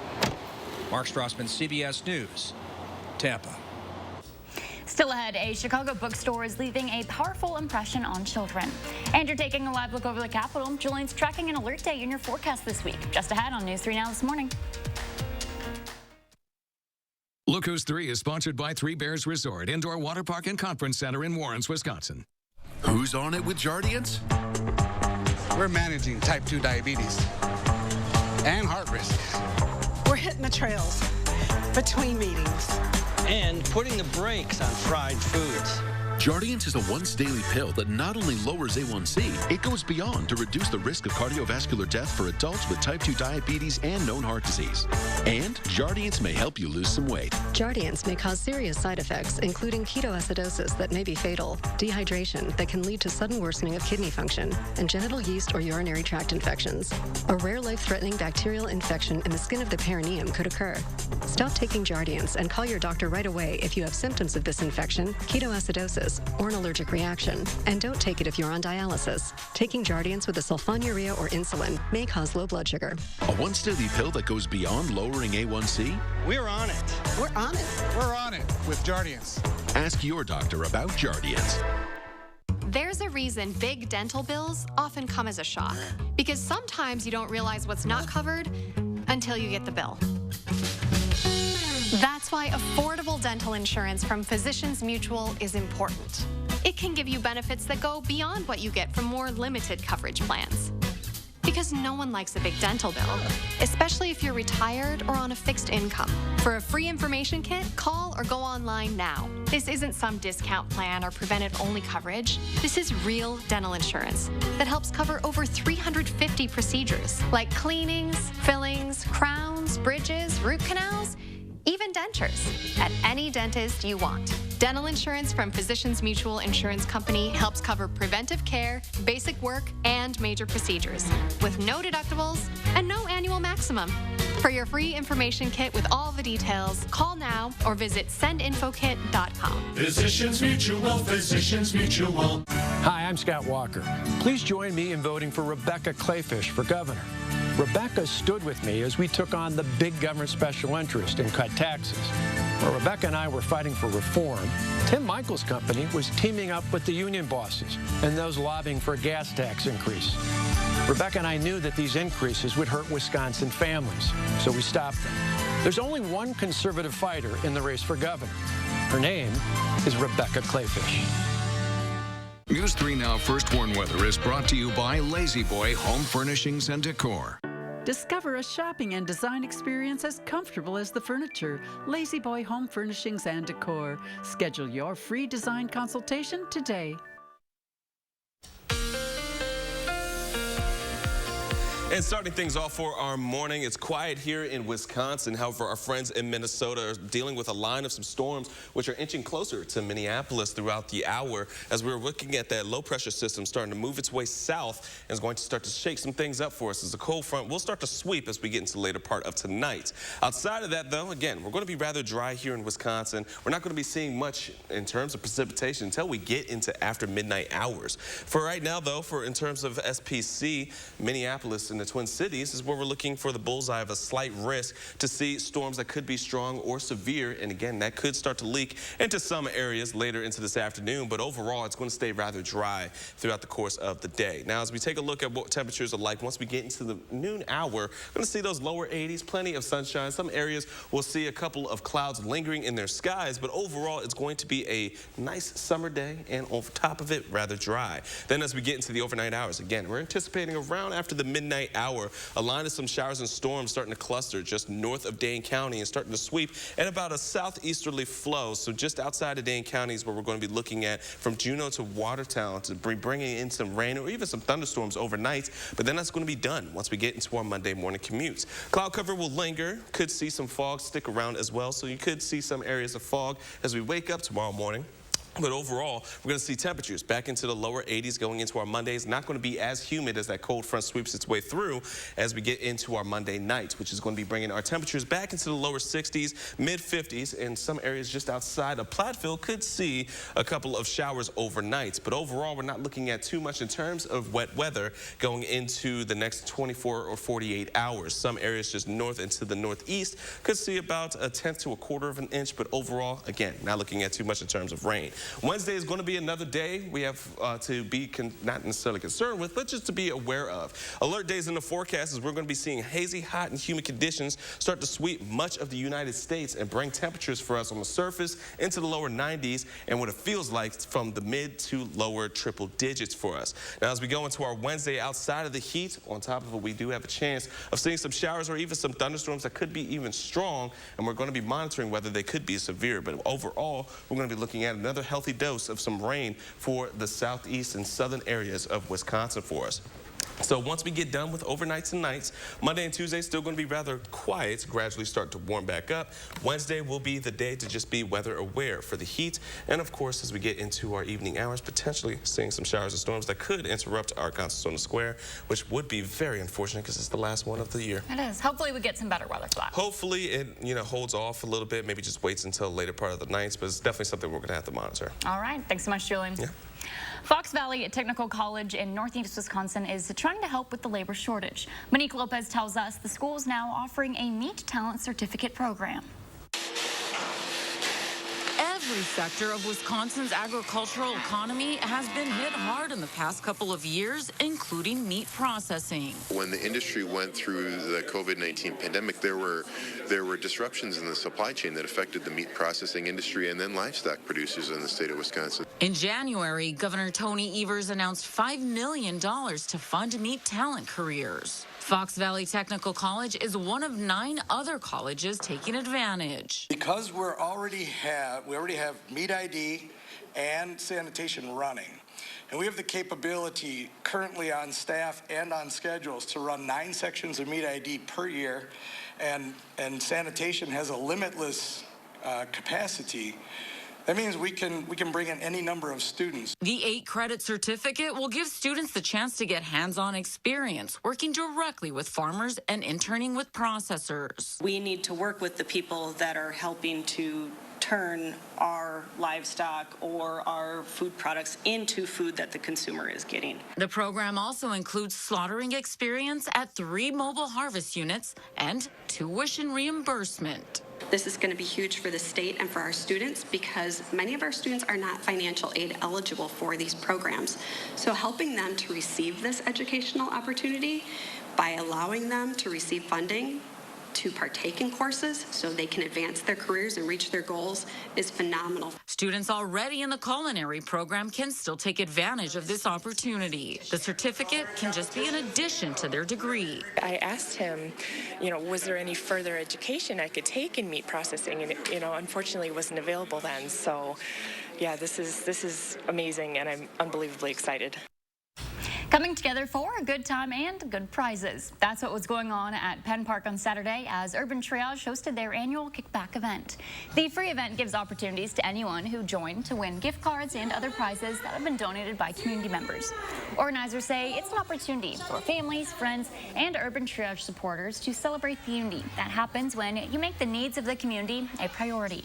Mark Strassman, CBS News, Tampa. Still ahead, a Chicago bookstore is leaving a powerful impression on children. And you're taking a live look over the Capitol. Julian's tracking an alert day in your forecast this week. Just ahead on News 3 Now this morning. Look Who's 3 is sponsored by Three Bears Resort, Indoor Water Park and Conference Center in Warrens, Wisconsin. Who's on it with Jardiance? We're managing type 2 diabetes and heart risk. We're hitting the trails between meetings. And putting the brakes on fried foods. Jardiance is a once-daily pill that not only lowers A1C, it goes beyond to reduce the risk of cardiovascular death for adults with type 2 diabetes and known heart disease. And Jardiance may help you lose some weight. Jardiance may cause serious side effects, including ketoacidosis that may be fatal, dehydration that can lead to sudden worsening of kidney function, and genital yeast or urinary tract infections. A rare life-threatening bacterial infection in the skin of the perineum could occur. Stop taking Jardiance and call your doctor right away if you have symptoms of this infection, ketoacidosis, or an allergic reaction. And don't take it if you're on dialysis. Taking Jardiance with a sulfonylurea or insulin may cause low blood sugar. A once-daily pill that goes beyond lowering A1C? We're on it. We're on it. We're on it with Jardiance. Ask your doctor about Jardiance. There's a reason big dental bills often come as a shock. Because sometimes you don't realize what's not covered until you get the bill. That's why affordable dental insurance from Physicians Mutual is important. It can give you benefits that go beyond what you get from more limited coverage plans. Because no one likes a big dental bill, especially if you're retired or on a fixed income. For a free information kit, call or go online now. This isn't some discount plan or preventive-only coverage. This is real dental insurance that helps cover over 350 procedures, like cleanings, fillings, crowns, bridges, root canals, even dentures, at any dentist you want. Dental insurance from Physicians Mutual Insurance Company helps cover preventive care, basic work, and major procedures, with no deductibles and no annual maximum. For your free information kit with all the details, call now or visit sendinfokit.com. Physicians Mutual, Physicians Mutual. Hi, I'm Scott Walker. Please join me in voting for Rebecca Clayfish for governor. Rebecca stood with me as we took on the big government special interest and cut taxes. While Rebecca and I were fighting for reform, Tim Michael's company was teaming up with the union bosses and those lobbying for a gas tax increase. Rebecca and I knew that these increases would hurt Wisconsin families, so we stopped them. There's only one conservative fighter in the race for governor. Her name is Rebecca Clayfish. News 3 Now First Warn Weather is brought to you by Lazy Boy Home Furnishings and Decor. Discover a shopping and design experience as comfortable as the furniture. Lazy Boy Home Furnishings and Decor. Schedule your free design consultation today. And starting things off for our morning, it's quiet here in Wisconsin. However, our friends in Minnesota are dealing with a line of some storms which are inching closer to Minneapolis throughout the hour as we're looking at that low pressure system starting to move its way south and is going to start to shake some things up for us as the cold front will start to sweep as we get into the later part of tonight. Outside of that, though, again, we're going to be rather dry here in Wisconsin. We're not going to be seeing much in terms of precipitation until we get into after midnight hours. For right now, though, in terms of SPC, Minneapolis and the Twin Cities is where we're looking for the bullseye of a slight risk to see storms that could be strong or severe. And again, that could start to leak into some areas later into this afternoon. But overall, it's going to stay rather dry throughout the course of the day. Now, as we take a look at what temperatures are like once we get into the noon hour, we're going to see those lower 80s, plenty of sunshine. Some areas will see a couple of clouds lingering in their skies. But overall, it's going to be a nice summer day and on top of it, rather dry. Then as we get into the overnight hours, again, we're anticipating around after the midnight hour, a line of some showers and storms starting to cluster just north of Dane County and starting to sweep at about a southeasterly flow. So just outside of Dane County is where we're going to be looking at from Juneau to Watertown to bringing in some rain or even some thunderstorms overnight. But then that's going to be done once we get into our Monday morning commutes. Cloud cover will linger. Could see some fog stick around as well. So you could see some areas of fog as we wake up tomorrow morning. But overall, we're going to see temperatures back into the lower 80s going into our Mondays. Not going to be as humid as that cold front sweeps its way through as we get into our Monday nights, which is going to be bringing our temperatures back into the lower 60s, mid 50s, and some areas just outside of Platteville could see a couple of showers overnight. But overall, we're not looking at too much in terms of wet weather going into the next 24 or 48 hours. Some areas just north into the northeast could see about a tenth to a quarter of an inch. But overall, again, not looking at too much in terms of rain. Wednesday is going to be another day we have to be not necessarily concerned with, but just to be aware of. Alert days in the forecast is we're going to be seeing hazy, hot, and humid conditions start to sweep much of the United States and bring temperatures for us on the surface into the lower 90s and what it feels like from the mid to lower triple digits for us. Now, as we go into our Wednesday outside of the heat, on top of it, we do have a chance of seeing some showers or even some thunderstorms that could be even strong, and we're going to be monitoring whether they could be severe. But overall, we're going to be looking at another healthy dose of some rain for the southeast and southern areas of Wisconsin for us. So once we get done with overnights and nights, Monday and Tuesday still going to be rather quiet, gradually start to warm back up. Wednesday will be the day to just be weather aware for the heat. And of course, as we get into our evening hours, potentially seeing some showers and storms that could interrupt our Constitution Square, which would be very unfortunate because it's the last one of the year. It is. Hopefully we get some better weather for that. Hopefully it, holds off a little bit, maybe just waits until the later part of the nights, but it's definitely something we're going to have to monitor. All right. Thanks so much, Julian. Yeah. Fox Valley Technical College in Northeast Wisconsin is trying to help with the labor shortage. Monique Lopez tells us the school is now offering a Meet Talent Certificate program. Every sector of Wisconsin's agricultural economy has been hit hard in the past couple of years, including meat processing. When the industry went through the COVID-19 pandemic, there were disruptions in the supply chain that affected the meat processing industry and then livestock producers in the state of Wisconsin. In January, Governor Tony Evers announced $5 million to fund meat talent careers. Fox Valley Technical College is one of 9 other colleges taking advantage. Because we already have meat ID and sanitation running, and we have the capability currently on staff and on schedules to run 9 sections of meat ID per year, and sanitation has a limitless capacity. That means we can bring in any number of students. The 8-credit certificate will give students the chance to get hands-on experience, working directly with farmers and interning with processors. We need to work with the people that are helping to turn our livestock or our food products into food that the consumer is getting. The program also includes slaughtering experience at 3 mobile harvest units and tuition reimbursement. This is going to be huge for the state and for our students because many of our students are not financial aid eligible for these programs. So helping them to receive this educational opportunity by allowing them to receive funding to partake in courses so they can advance their careers and reach their goals is phenomenal. Students already in the culinary program can still take advantage of this opportunity. The certificate can just be an addition to their degree. I asked him, was there any further education I could take in meat processing? And, unfortunately it wasn't available then. So, yeah, this is amazing, and I'm unbelievably excited. Coming together for a good time and good prizes. That's what was going on at Penn Park on Saturday as Urban Triage hosted their annual kickback event. The free event gives opportunities to anyone who joined to win gift cards and other prizes that have been donated by community members. Organizers say it's an opportunity for families, friends, and Urban Triage supporters to celebrate the unity that happens when you make the needs of the community a priority.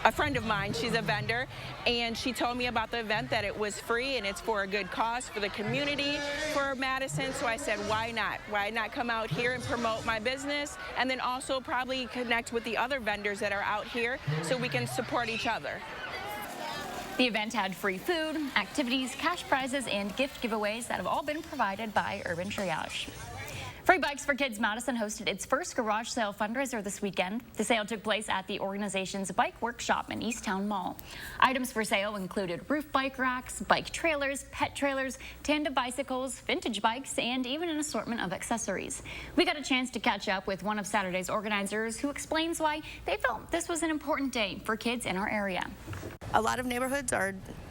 A friend of mine, she's a vendor, and she told me about the event, that it was free and it's for a good cause for the community, for Madison. So I said, why not? Why not come out here and promote my business, and then also probably connect with the other vendors that are out here so we can support each other. The event had free food, activities, cash prizes, and gift giveaways that have all been provided by Urban Triage. Free Bikes for Kids Madison hosted its first garage sale fundraiser this weekend. The sale took place at the organization's bike workshop in East Town Mall. Items for sale included roof bike racks, bike trailers, pet trailers, tandem bicycles, vintage bikes, and even an assortment of accessories. We got a chance to catch up with one of Saturday's organizers who explains why they felt this was an important day for kids in our area. A lot of neighborhoods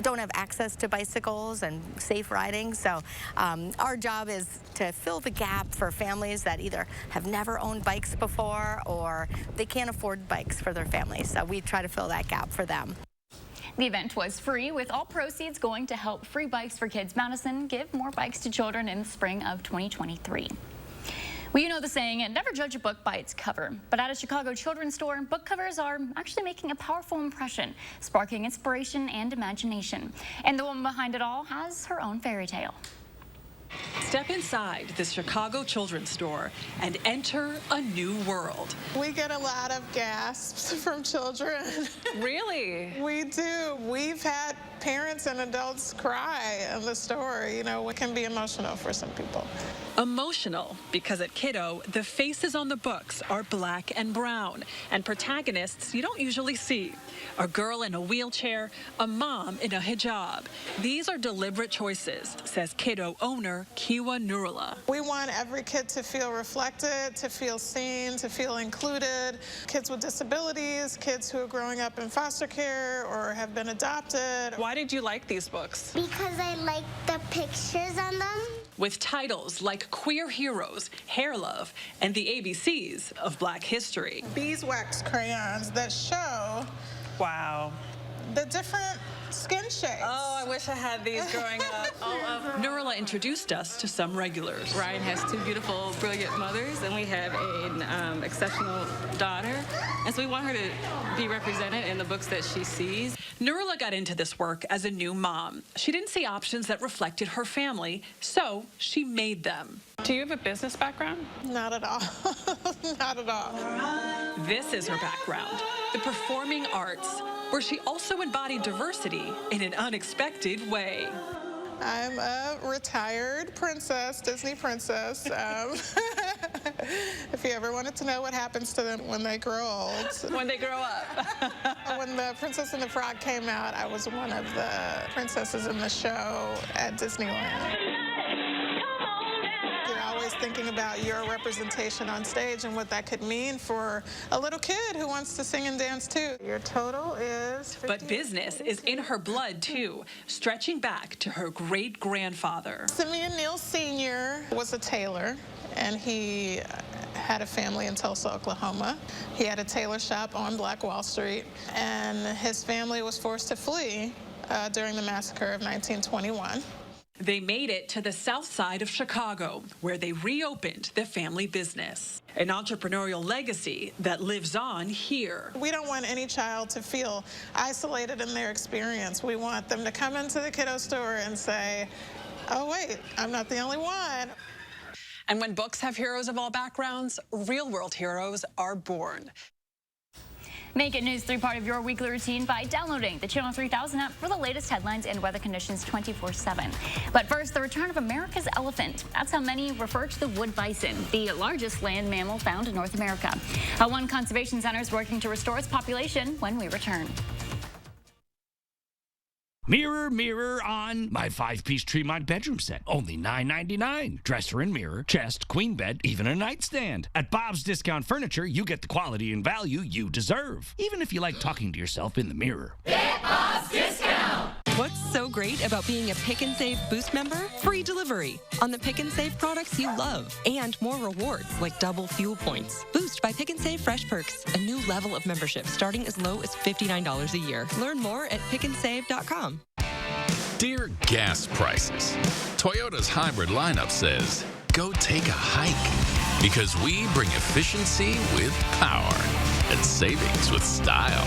don't have access to bicycles and safe riding, so our job is to fill the gap for families that either have never owned bikes before or they can't afford bikes for their families. So we try to fill that gap for them. The event was free, with all proceeds going to help Free Bikes for Kids Madison give more bikes to children in the spring of 2023. Well, you know the saying, never judge a book by its cover. But at a Chicago children's store, book covers are actually making a powerful impression, sparking inspiration and imagination. And the woman behind it all has her own fairy tale. Step inside the Chicago children's store and enter a new world. We get a lot of gasps from children. Really? We do. We've had parents and adults cry in the store. It can be emotional for some people. Emotional because at Kiddo, the faces on the books are black and brown, and protagonists you don't usually see. A girl in a wheelchair, a mom in a hijab. These are deliberate choices, says Kiddo owner Kiwa Nurula. We want every kid to feel reflected, to feel seen, to feel included. Kids with disabilities, kids who are growing up in foster care or have been adopted. Why did you like these books? Because I like the pictures on them. With titles like Queer Heroes, Hair Love, and the ABCs of Black History. Beeswax crayons that show wow, the different skin shades. Oh, I wish I had these growing up. Nurula introduced us to some regulars. Ryan has 2 beautiful, brilliant mothers, and we have an exceptional daughter. And so we want her to be represented in the books that she sees. Nurula got into this work as a new mom. She didn't see options that reflected her family, so she made them. Do you have a business background? Not at all. Not at all. This is her background. The performing arts, where she also embodied diversity in an unexpected way. I'm a retired princess, Disney princess. If you ever wanted to know what happens to them when they grow old. When they grow up. When The Princess and the Frog came out, I was one of the princesses in the show at Disneyland. You're always thinking about your representation on stage and what that could mean for a little kid who wants to sing and dance too. Your total is 50. But business is in her blood too, stretching back to her great-grandfather. Simeon Neal Sr. was a tailor, and he had a family in Tulsa, Oklahoma. He had a tailor shop on Black Wall Street, and his family was forced to flee during the massacre of 1921. They made it to the south side of Chicago, where they reopened the family business. An entrepreneurial legacy that lives on here. We don't want any child to feel isolated in their experience. We want them to come into the kiddo store and say, oh wait, I'm not the only one. And when books have heroes of all backgrounds, real-world heroes are born. Make It News 3 part of your weekly routine by downloading the Channel 3000 app for the latest headlines and weather conditions 24/7. But first, the return of America's elephant. That's how many refer to the wood bison, the largest land mammal found in North America. One conservation center is working to restore its population when we return. Mirror, mirror on my 5-piece Tremont bedroom set. Only $9.99. Dresser and mirror, chest, queen bed, even a nightstand. At Bob's Discount Furniture, you get the quality and value you deserve. Even if you like talking to yourself in the mirror. Get Bob's Discount! What's so great about being a Pick and Save Boost member? Free delivery on the Pick and Save products you love. And more rewards like double fuel points. Boost by Pick and Save Fresh Perks. A new level of membership starting as low as $59 a year. Learn more at pickandsave.com. Dear gas prices, Toyota's hybrid lineup says, go take a hike. Because we bring efficiency with power and savings with style.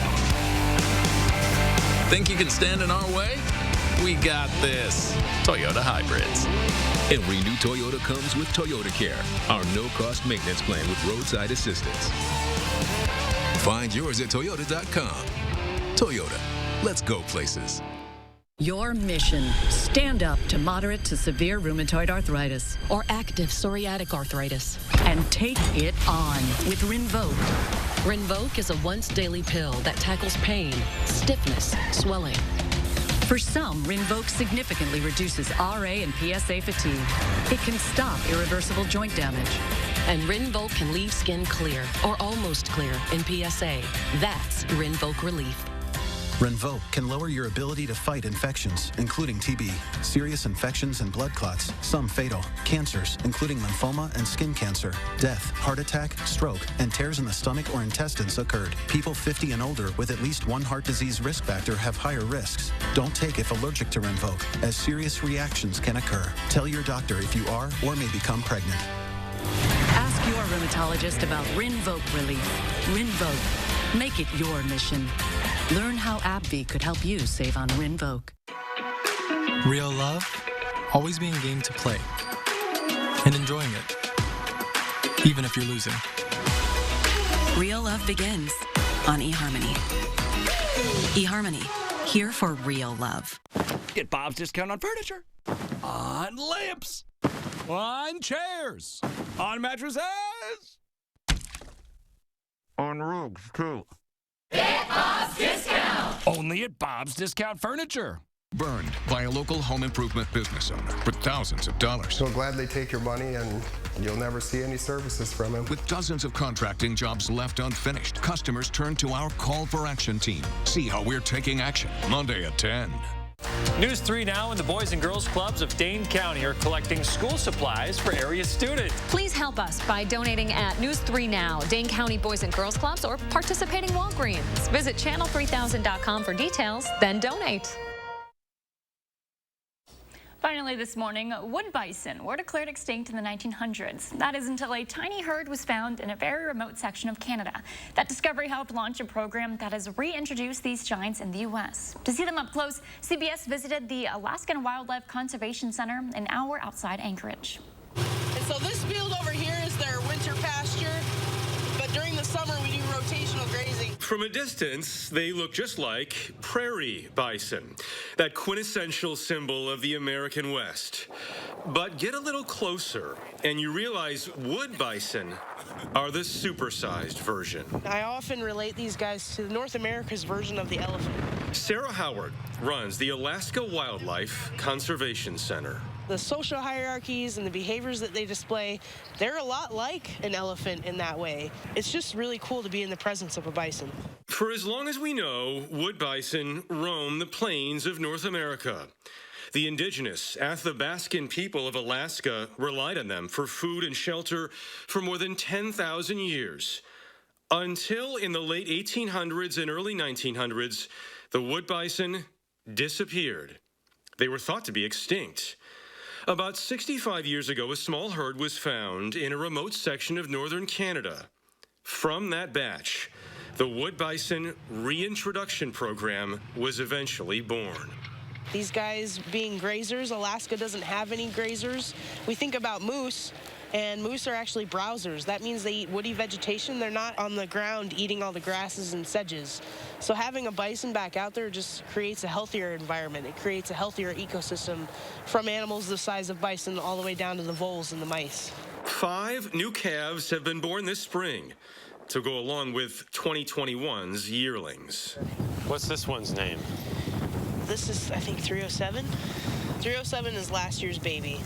Think you can stand in our way? We got this. Toyota Hybrids. Every new Toyota comes with Toyota Care, our no-cost maintenance plan with roadside assistance. Find yours at Toyota.com. Toyota, let's go places. Your mission, stand up to moderate to severe rheumatoid arthritis. Or active psoriatic arthritis. And take it on with Rinvoq. Rinvoq is a once-daily pill that tackles pain, stiffness, swelling. For some, Rinvoq significantly reduces RA and PSA fatigue. It can stop irreversible joint damage. And Rinvoq can leave skin clear, or almost clear, in PSA. That's Rinvoq Relief. Rinvoq can lower your ability to fight infections, including TB, serious infections and blood clots, some fatal, cancers, including lymphoma and skin cancer, death, heart attack, stroke, and tears in the stomach or intestines occurred. People 50 and older with at least one heart disease risk factor have higher risks. Don't take if allergic to Rinvoq, as serious reactions can occur. Tell your doctor if you are or may become pregnant. Ask your rheumatologist about Rinvoq Relief. Rinvoq. Make it your mission. Learn how AbbVie could help you save on Rinvoq. Real love, always being game to play and enjoying it, even if you're losing. Real love begins on eHarmony. eHarmony, here for real love. Get Bob's Discount on furniture, on lamps, on chairs, on mattresses, on rugs too. Get Bob's Discount! Only at Bob's Discount Furniture. Burned by a local home improvement business owner for thousands of dollars. He'll gladly take your money and you'll never see any services from him. With dozens of contracting jobs left unfinished, customers turn to our Call for Action team. See how we're taking action. Monday at 10. News 3 now, and the Boys and Girls Clubs of Dane County are collecting school supplies for area students. Please help us by donating at News 3 Now, Dane County Boys and Girls Clubs, or participating Walgreens. Visit channel3000.com for details, then donate. Finally this morning, wood bison were declared extinct in the 1900s. That is until a tiny herd was found in a very remote section of Canada. That discovery helped launch a program that has reintroduced these giants in the U.S. To see them up close, CBS visited the Alaskan Wildlife Conservation Center an hour outside Anchorage. And so this field over here is their winter pasture, but during the summer we do rotational grazing. From a distance, they look just like prairie bison, that quintessential symbol of the American West. But get a little closer, and you realize wood bison are the supersized version. I often relate these guys to North America's version of the elephant. Sarah Howard runs the Alaska Wildlife Conservation Center. The social hierarchies and the behaviors that they display, they're a lot like an elephant in that way. It's just really cool to be in the presence of a bison. For as long as we know, wood bison roam the plains of North America. The indigenous Athabascan people of Alaska relied on them for food and shelter for more than 10,000 years. Until in the late 1800s and early 1900s, the wood bison disappeared. They were thought to be extinct. About 65 years ago, a small herd was found in a remote section of northern Canada. From that batch, the wood bison reintroduction program was eventually born. These guys being grazers, Alaska doesn't have any grazers. We think about moose, and moose are actually browsers. That means they eat woody vegetation. They're not on the ground eating all the grasses and sedges. So having a bison back out there just creates a healthier environment. It creates a healthier ecosystem from animals the size of bison all the way down to the voles and the mice. 5 new calves have been born this spring to go along with 2021's yearlings. What's this one's name? This is, I think, 307. 307 is last year's baby.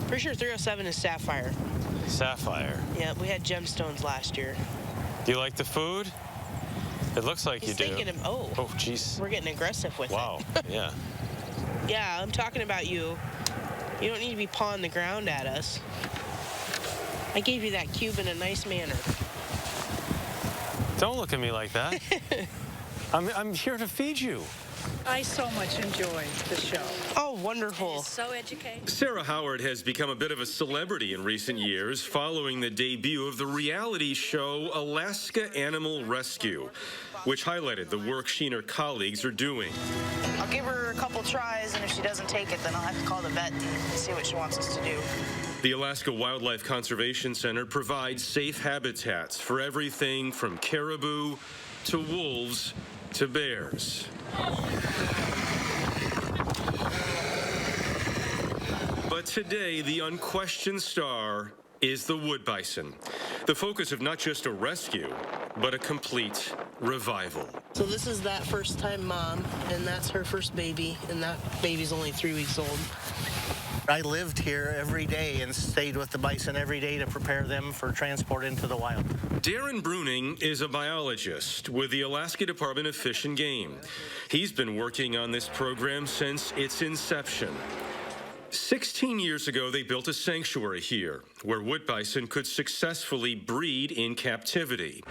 Pretty sure 307 is Sapphire. Sapphire. Yeah, we had gemstones last year. Do you like the food? It looks like He's you do. thinking of, oh, jeez. We're getting aggressive with wow. it. Yeah. Yeah, I'm talking about you. You don't need to be pawing the ground at us. I gave you that cube in a nice manner. Don't look at me like that. I'm here to feed you. I so much enjoy the show. Oh, wonderful. So educational. Sarah Howard has become a bit of a celebrity in recent years following the debut of the reality show Alaska Animal Rescue, which highlighted the work she and her colleagues are doing. I'll give her a couple tries, and if she doesn't take it, then I'll have to call the vet and see what she wants us to do. The Alaska Wildlife Conservation Center provides safe habitats for everything from caribou to wolves to bears. But today, the unquestioned star is the wood bison, the focus of not just a rescue, but a complete revival. So this is that first-time mom, and that's her first baby, and that baby's only 3 weeks old. I lived here every day and stayed with the bison every day to prepare them for transport into the wild. Darren Bruning is a biologist with the Alaska Department of Fish and Game. He's been working on this program since its inception. 16 years ago, they built a sanctuary here where wood bison could successfully breed in captivity.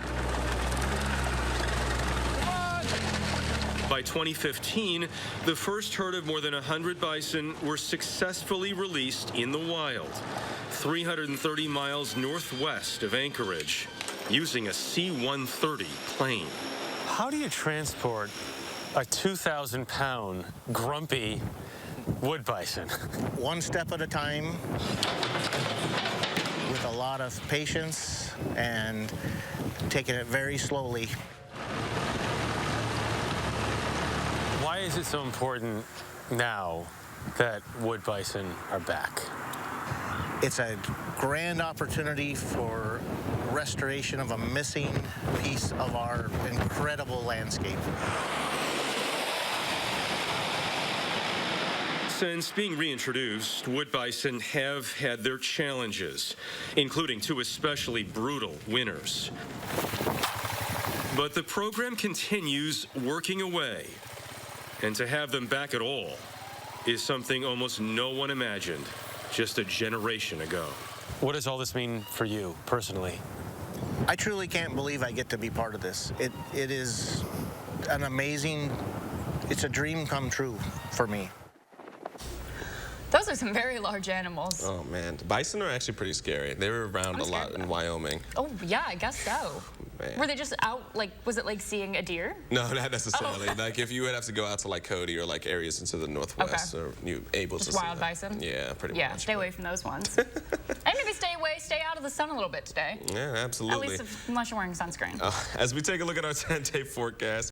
By 2015, the first herd of more than 100 bison were successfully released in the wild, 330 miles northwest of Anchorage, using a C-130 plane. How do you transport a 2,000-pound grumpy wood bison? One step at a time, with a lot of patience and taking it very slowly. Why is it so important now that wood bison are back? It's a grand opportunity for restoration of a missing piece of our incredible landscape. Since being reintroduced, wood bison have had their challenges, including 2 especially brutal winters. But the program continues working away. And to have them back at all is something almost no one imagined just a generation ago. What does all this mean for you personally? I truly can't believe I get to be part of this. It is an amazing, it's a dream come true for me. Those are some very large animals. Oh man, bison are actually pretty scary. They were around a lot in Wyoming. Oh yeah, I guess so. Man. Were they just out, like, was it like seeing a deer? No, not necessarily. Oh. Like if you would have to go out to like Cody or like areas into the northwest, or you able Just to see wild bison? Yeah, pretty much. Yeah, stay away from those ones. And maybe stay out of the sun a little bit today. Yeah, absolutely. At least unless you're wearing sunscreen. As we take a look at our 10-day forecast.